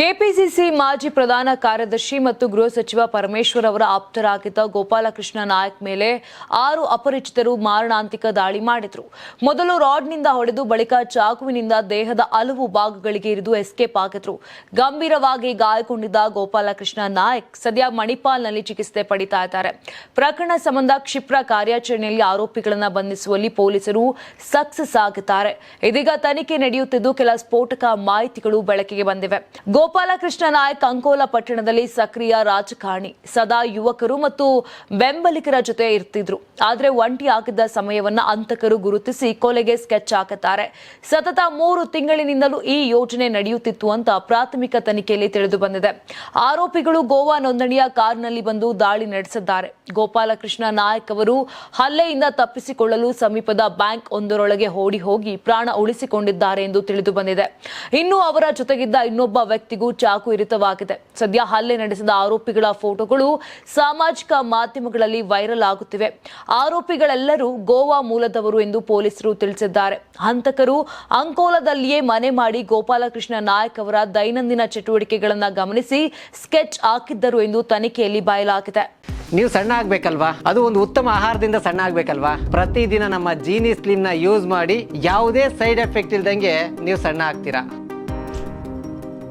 KPCC ಮಾಜಿ ಪ್ರಧಾನ ಕಾರ್ಯದರ್ಶಿ ಮತ್ತು ಗೃಹ ಸಚಿವ ಪರಮೇಶ್ವರ್ ಅವರ ಆಪ್ತರಾಗಿದ್ದ ಗೋಪಾಲಕೃಷ್ಣ ನಾಯಕ್ ಮೇಲೆ 6 ಅಪರಿಚಿತರು ಮಾರಣಾಂತಿಕ ದಾಳಿ ಮಾಡಿದರು. ಮೊದಲು ರಾಡ್ನಿಂದ ಹೊಡೆದು ಬಳಿಕ ಚಾಕುವಿನಿಂದ ದೇಹದ ಹಲವು ಭಾಗಗಳಿಗೆ ಇರಿದು ಎಸ್ಕೇಪ್ ಆಗಿದ್ರು. ಗಂಭೀರವಾಗಿ ಗಾಯಗೊಂಡಿದ್ದ ಗೋಪಾಲಕೃಷ್ಣ ನಾಯಕ್ ಸದ್ಯ ಮಣಿಪಾಲ್ನಲ್ಲಿ ಚಿಕಿತ್ಸೆ ಪಡಿತಾ ಇದ್ದಾರೆ. ಪ್ರಕರಣ ಸಂಬಂಧ ಕ್ಷಿಪ್ರ ಕಾರ್ಯಾಚರಣೆಯಲ್ಲಿ ಆರೋಪಿಗಳನ್ನು ಬಂಧಿಸುವಲ್ಲಿ ಪೊಲೀಸರು ಸಕ್ಸಸ್ ಆಗಿದ್ದಾರೆ. ಇದೀಗ ತನಿಖೆ ನಡೆಯುತ್ತಿದ್ದು ಕೆಲ ಸ್ಫೋಟಕ ಮಾಹಿತಿಗಳು ಬೆಳಕಿಗೆ ಬಂದಿವೆ. ಗೋಪಾಲಕೃಷ್ಣ ನಾಯಕ್ ಅಂಕೋಲಾ ಪಟ್ಟಣದಲ್ಲಿ ಸಕ್ರಿಯ ರಾಜಕಾರಣಿ. ಸದಾ ಯುವಕರು ಮತ್ತು ಬೆಂಬಲಿಗರ ಜೊತೆ ಇರ್ತಿದ್ರು. ಆದರೆ ಒಂಟಿ ಆಗಿದ್ದ ಸಮಯವನ್ನ ಹಂತಕರು ಗುರುತಿಸಿ ಕೊಲೆಗೆ ಸ್ಕೆಚ್ ಹಾಕುತ್ತಾರೆ. ಸತತ 3 ತಿಂಗಳಿನಿಂದಲೂ ಈ ಯೋಜನೆ ನಡೆಯುತ್ತಿತ್ತು ಅಂತ ಪ್ರಾಥಮಿಕ ತನಿಖೆಯಲ್ಲಿ ತಿಳಿದು ಬಂದಿದೆ. ಆರೋಪಿಗಳು ಗೋವಾ ನೋಂದಣಿಯ ಕಾರ್ನಲ್ಲಿ ಬಂದು ದಾಳಿ ನಡೆಸಿದ್ದಾರೆ. ಗೋಪಾಲಕೃಷ್ಣ ನಾಯಕ್ ಅವರು ಹಲ್ಲೆಯಿಂದ ತಪ್ಪಿಸಿಕೊಳ್ಳಲು ಸಮೀಪದ ಬ್ಯಾಂಕ್ ಒಂದರೊಳಗೆ ಓಡಿ ಹೋಗಿ ಪ್ರಾಣ ಉಳಿಸಿಕೊಂಡಿದ್ದಾರೆ ಎಂದು ತಿಳಿದು ಬಂದಿದೆ. ಇನ್ನು ಅವರ ಜೊತೆಗಿದ್ದ ಇನ್ನೊಬ್ಬ ವ್ಯಕ್ತಿಗೂ ಚಾಕು ಇರಿತವಾಗಿದೆ. ಸದ್ಯ ಹಲ್ಲೆ ನಡೆಸಿದ ಆರೋಪಿಗಳ ಫೋಟೋಗಳು ಸಾಮಾಜಿಕ ಮಾಧ್ಯಮಗಳಲ್ಲಿ ವೈರಲ್ ಆಗುತ್ತಿವೆ. ಆರೋಪಿಗಳೆಲ್ಲರೂ ಗೋವಾ ಮೂಲದವರು ಎಂದು ಪೊಲೀಸರು ತಿಳಿಸಿದ್ದಾರೆ. ಹಂತಕರು ಅಂಕೋಲಾದಲ್ಲಿಯೇ ಮನೆ ಮಾಡಿ ಗೋಪಾಲಕೃಷ್ಣ ನಾಯಕ್ ಅವರ ದೈನಂದಿನ ಚಟುವಟಿಕೆಗಳನ್ನು ಗಮನಿಸಿ ಸ್ಕೆಚ್ ಹಾಕಿದ್ದರು ಎಂದು ತನಿಖೆಯಲ್ಲಿ ಬಯಲಾಗಿದೆ. ನೀವು ಸಣ್ಣ ಆಗ್ಬೇಕಲ್ವಾ? ಅದು ಒಂದು ಉತ್ತಮ ಆಹಾರದಿಂದ ಸಣ್ಣ ಆಗ್ಬೇಕಲ್ವಾ? ಪ್ರತಿದಿನ ನಮ್ಮ ಜೀನಿ ಸ್ಲಿಮ್ ನ ಯೂಸ್ ಮಾಡಿ ಯಾವುದೇ ಸೈಡ್ ಎಫೆಕ್ಟ್ ಇಲ್ದಂಗೆ ನೀವು ಸಣ್ಣ ಆಗ್ತೀರಾ.